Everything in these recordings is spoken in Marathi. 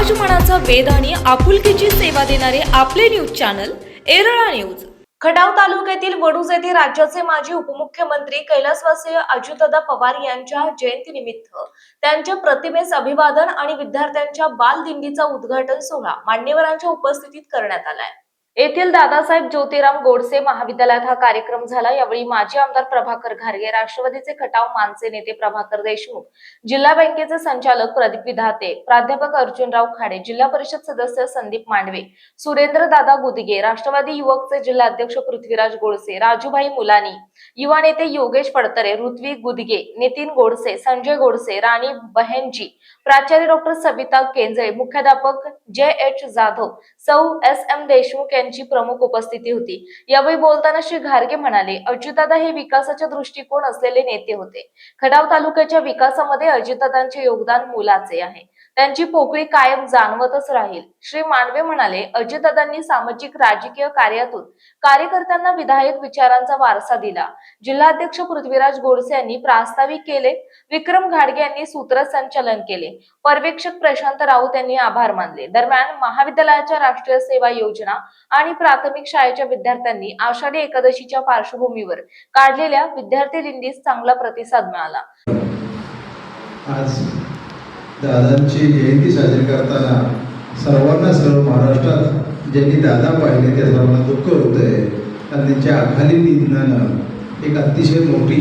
समाजमनाचा वेध आणि आपुलकीची सेवा देणारे आपले news channel Erala news. Khatav तालुक्यातील वडूज येथे राज्याचे माजी उपमुख्यमंत्री कैलासवासी अजितदादा पवार यांच्या जयंतीनिमित्त त्यांच्या प्रतिमेस अभिवादन आणि विद्यार्थ्यांच्या बालदिंडीचा उद्घाटन सोहळा मान्यवरांच्या उपस्थितीत करण्यात आला आहे। येथील दादासाहेब ज्योतिराम गोडसे महाविद्यालयात हा कार्यक्रम झाला। यावेळी माजी आमदार प्रभाकर घारगे, राष्ट्रवादीचे खटाव मानचे नेते प्रभाकर देशमुख, जिल्हा बँकेचे संचालक प्रदीप विधाते, प्राध्यापक अर्जुनराव खाडे, जिल्हा परिषद सदस्य संदीप मांडवे, सुरेंद्र दादा गुदगे, राष्ट्रवादी युवकचे जिल्हा अध्यक्ष पृथ्वीराज गोडसे, राजूभाई मुलानी, युवा नेते योगेश पडतरे, ऋत्विक गुदगे, नितीन गोडसे, संजय गोडसे, राणी बहेनजी, प्राचार्य डॉक्टर सविता केंजळे, मुख्याध्यापक JH जाधव, सौ SM देशमुख यांची प्रमुख उपस्थिती होती। यावेळी बोलताना श्री घारगे म्हणाले, अजितदादा हे विकासाचे दृष्टिकोन असलेले नेते होते। खटाव तालुक्याच्या विकासामध्ये अजितदादांचे योगदान मोलाचे आहे। त्यांची पोकळी कायम जाणवतच राहील। श्री मांडवे म्हणाले, अजितदादांनी सामाजिक राजकीय कार्यातून कार्यकर्त्यांना विधायक विचारांचा वारसा दिला। जिल्हाध्यक्ष पृथ्वीराज गोडसे यांनी प्रास्ताविक केले, विक्रम घाडगे यांनी सूत्रसंचालन केले, पर्यवेक्षक प्रशांत राऊत यांनी आभार मानले। दरम्यान महाविद्यालयाच्या राष्ट्रीय सेवा योजना आणि प्राथमिक शाळेच्या विद्यार्थ्यांनी आषाढी एकादशीच्या पार्श्वभूमीवर काढलेल्या विद्यार्थी दिंडीस चांगला प्रतिसाद मिळाला। आज दादांची जयंती साजरी करताना सर्व महाराष्ट्रात ज्यांनी दादा पाहिले त्या सर्वांना दुःख होतंय, कारण त्यांच्या अकाली निधनानं एक अतिशय मोठी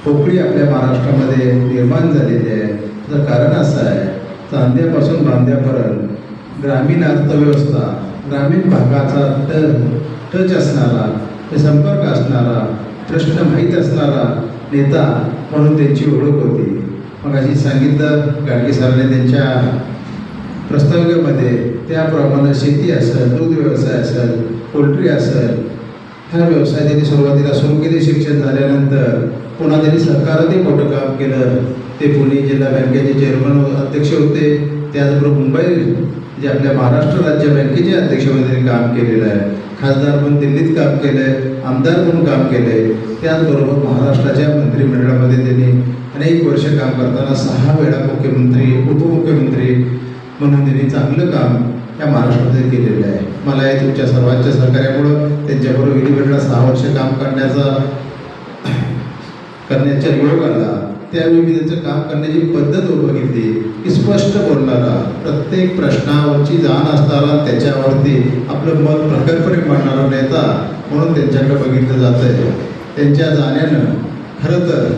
पोकळी आपल्या महाराष्ट्रामध्ये निर्माण झालेली आहे। त्याचं कारण असं आहे, चांद्यापासून बांद्यापर्यंत ग्रामीण अर्थव्यवस्था, ग्रामीण भागाचा टच असणारा, संपर्क असणारा, प्रश्न माहीत असणारा नेता म्हणून त्यांची ओळख होती। मग अशी सांगितलं गाडगे सरांनी त्यांच्या प्रस्ताविकेमध्ये, त्याप्रमाणे शेती असेल, दूध व्यवसाय असेल, पोल्ट्री असेल, ह्या व्यवसाय त्यांनी सुरुवातीला सुरू केले। शिक्षण झाल्यानंतर पुन्हा त्यांनी सहकारातही मोठं काम केलं। ते पुणे जिल्हा बँकेचे चेअरमन अध्यक्ष होते, त्याचबरोबर मुंबई जे आपल्या महाराष्ट्र राज्य बँकेचे अध्यक्षपदी त्यांनी काम केलेलं आहे। खासदार म्हणून दिल्लीत काम केलं आहे, आमदार म्हणून काम केलं आहे। त्याचबरोबर महाराष्ट्राच्या मंत्रिमंडळामध्ये त्यांनी अनेक वर्ष काम करताना 6 वेळा मुख्यमंत्री, उपमुख्यमंत्री म्हणून त्यांनी चांगलं काम या महाराष्ट्रामध्ये केलेलं आहे। मला हे तुमच्या सर्वांच्या सहकार्यामुळं त्यांच्याबरोबर विधिमंडळात 6 वर्ष काम करण्याचा योग आला। त्यावेळी मी त्यांचं काम करण्याची पद्धत बघितली की स्पष्ट बोलणारा, प्रत्येक प्रश्नावरची जाण असणारा, त्याच्यावरती आपलं मत प्रखरपणे मांडणारा नेता म्हणून त्यांच्याकडे बघितलं जात आहे। त्यांच्या जाण्यानं खरं तर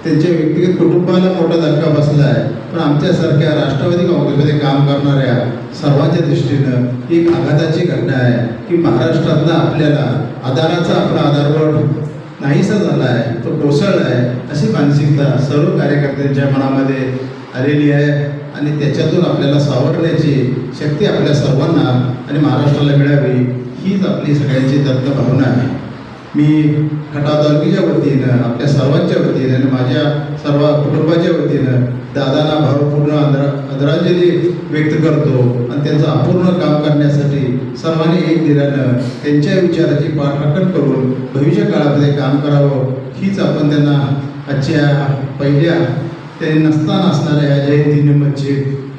त्यांच्या व्यक्तिगत कुटुंबाला मोठा धक्का बसला आहे, पण आमच्यासारख्या राष्ट्रवादी काँग्रेसमध्ये काम करणाऱ्या सर्वांच्या दृष्टीनं ही एक आघाताची घटना आहे की महाराष्ट्रातला आपल्याला आधाराचा आपला आधारवड नाहीसा झाला आहे, तो कोसळला आहे, अशी मानसिकता सर्व कार्यकर्त्यांच्या मनामध्ये आलेली आहे। आणि त्याच्यातून आपल्याला सावरण्याची शक्ती आपल्या सर्वांना आणि महाराष्ट्राला मिळावी, हीच आपली सगळ्यांची दत्त भावना आहे। मी खटाव तालुक्याच्या वतीनं, आपल्या सर्वांच्या वतीनं आणि माझ्या सर्व कुटुंबाच्या वतीनं दादांना भावपूर्ण आदरांजली व्यक्त करतो आणि त्यांचं अपूर्ण काम करण्यासाठी सर्वांनी एक दिल्यानं त्यांच्या विचाराची पाठराखण करून भविष्य काळामध्ये काम करावं, हीच आपण त्यांना आजच्या पहिल्या ते नसताना असणाऱ्या या जयंतीनिमित्तची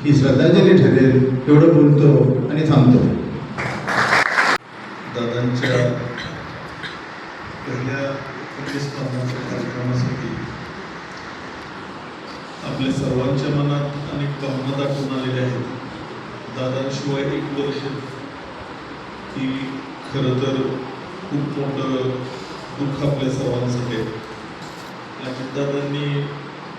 ही श्रद्धांजली ठरेल, एवढं बोलतो आणि थांबतो। दादांच्या पहिल्या प्रतिष्ठापनाच्या कार्यक्रमासाठी आपल्या सर्वांच्या मनात अनेक भावना दाखवून आलेल्या आहेत। दादांशिवाय 1 वर्ष ही खरं तर खूप मोठं दुःख आपल्या सर्वांसाठी आहे। अजितदादांनी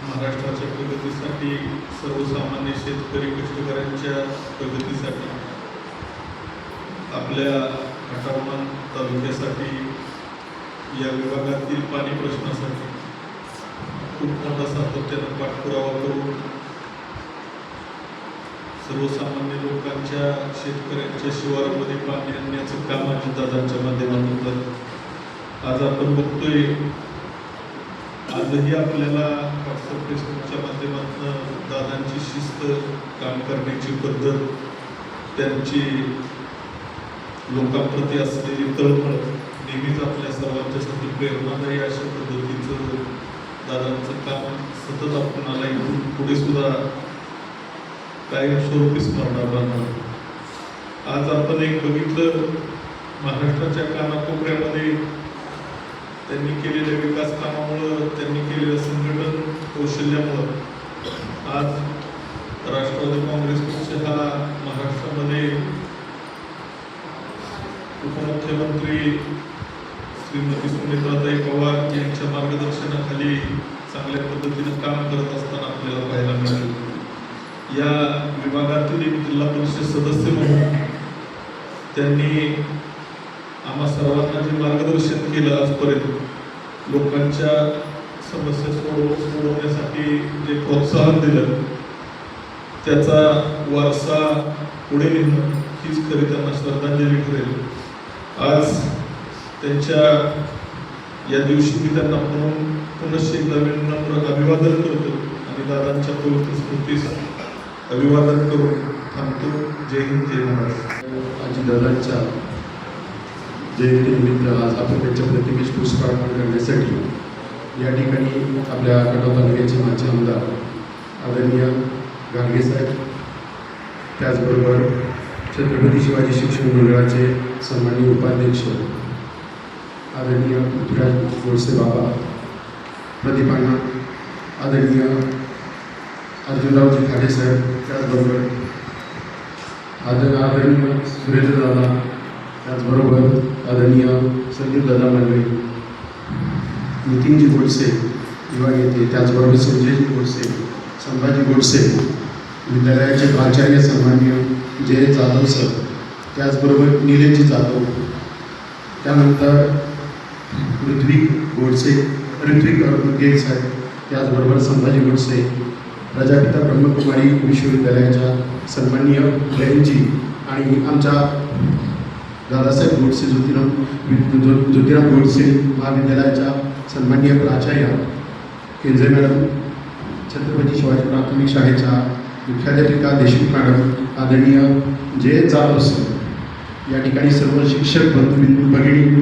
महाराष्ट्राच्या प्रगतीसाठी, सर्वसामान्य शेतकरी कष्टकऱ्यांच्या प्रगतीसाठी, आपल्या खटाव तालुक्यासाठी, या विभागातील पाणी प्रश्नासाठी खूप मोठा सातत्यानं पाठपुरावा करून सर्वसामान्य लोकांच्या, शेतकऱ्यांच्या शिवारामध्ये पाणी आणण्याचं काम अजितदादांच्या माध्यमातून झालं। आज आपण बघतोय, आजही आपल्याला व्हॉट्सअप, फेसबुकच्या माध्यमातून दादांची शिस्त, काम करण्याची पद्धत, त्यांची लोकांप्रती असलेली तळमळ नेहमीच आपल्या सर्वांच्यासाठी प्रेरणादायी अशा पद्धतीचं दादांचं काम सतत आपणाला इथून पुढे सुद्धा कायमस्वरूपी स्मरणात राहणार. आज आपण एक बघितलं, महाराष्ट्राच्या कानाकोपऱ्यामध्ये त्यांनी केलेल्या विकास कामामुळं, त्यांनी केलेलं संघटन कौशल्यामुळं आज राष्ट्रवादी काँग्रेस पक्ष हा महाराष्ट्रामध्ये उपमुख्यमंत्री श्रीमती सुनेत्राताई पवार यांच्या मार्गदर्शनाखाली चांगल्या पद्धतीनं काम करत असताना आपल्याला पाहायला मिळालं. या विभागातील एक जिल्हा परिषद सदस्य म्हणून त्यांनी आम्हा सर्वांना जे मार्गदर्शन केलं आजपर्यंत, लोकांच्या समस्या सोडवण्यासाठी जे प्रोत्साहन दिलं, त्याचा वारसा पुढे नेणं हीच खरी त्यांना श्रद्धांजली ठरेल. आज त्यांच्या या दिवशी मी त्यांना पुनश्च एकदा विनम्र अभिवादन करतो आणि दादांच्या पवित्र स्मृतीस अभिवादन करून थांबतो. जय हिंद, जय महाराष्ट्र. अजितदादांच्या जयंतीनिमित्त आज आपण त्यांच्या प्रतिमेस पुष्पार्पण करण्यासाठी या ठिकाणी आपल्या खटाव तालुक्याचे माजी आमदार आदरणीय गाडगे साहेब, त्याचबरोबर छत्रपती शिवाजी शिक्षण मंडळाचे सन्माननीय उपाध्यक्ष आदरणीय पृथ्वीराज गोडसे बाबा, प्रतिपांना आदरणीय अर्जुनरावजी खाडे साहेब, त्याचबरोबर आदरणीय सुरेंद्र दादा, त्याचबरोबर आदरणीय संदीप दादा मांडवे, नितीनजी गोडसे युवा नेते, त्याचबरोबर संजयजी गोडसे, संभाजी गोडसे, विद्यालयाचे प्राचार्य सन्माननीय जय जाधव सर, त्याचबरोबर निलेशजी जाधव, त्यानंतर ऋत्विक गेट साहेब, त्याचबरोबर संभाजी गोडसे, प्रजापिता ब्रह्मकुमारी विश्वविद्यालयाच्या सन्माननीय जयंतजी आणि आमच्या दादासाहेब गोडसे ज्योतिराव गोडसे महाविद्यालयाच्या सन्माननीय प्राचार्य केंद्रे मॅडम, छत्रपती शिवाजी प्राथमिक शाळेच्या मुख्याध्यापिका देशमुख मॅडम, आदरणीय जय जाधव सर, या ठिकाणी सर्व शिक्षक बंधू भगिनी,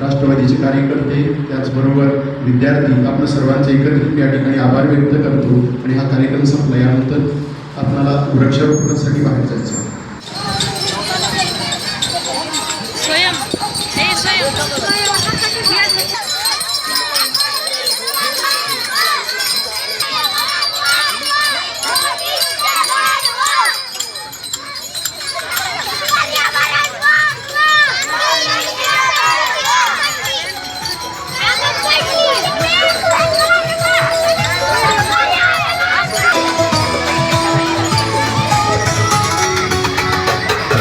राष्ट्रवादीचे कार्यकर्ते, त्याचबरोबर विद्यार्थी, आपण सर्वांचे एकत्रित या ठिकाणी आभार व्यक्त करतो. आणि हा कार्यक्रम संपला, यानंतर आपल्याला वृक्षारोपणासाठी बाहेर जायचं.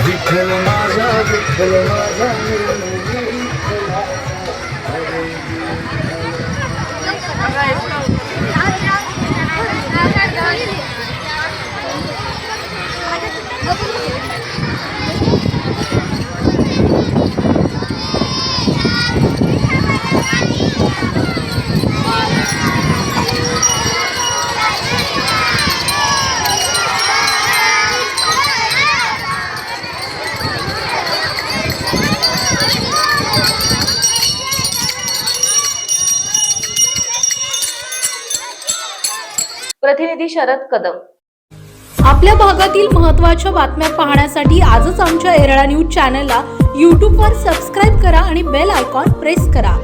विठ्ठल माझा प्रतिनिधी शरद कदम. आपल्या भागातील महत्त्वाच्या बातम्या पाहण्यासाठी आजच आमच्या एरळा न्यूज चॅनलला यूट्यूबवर सबस्क्राईब करा आणि बेल आयकॉन प्रेस करा.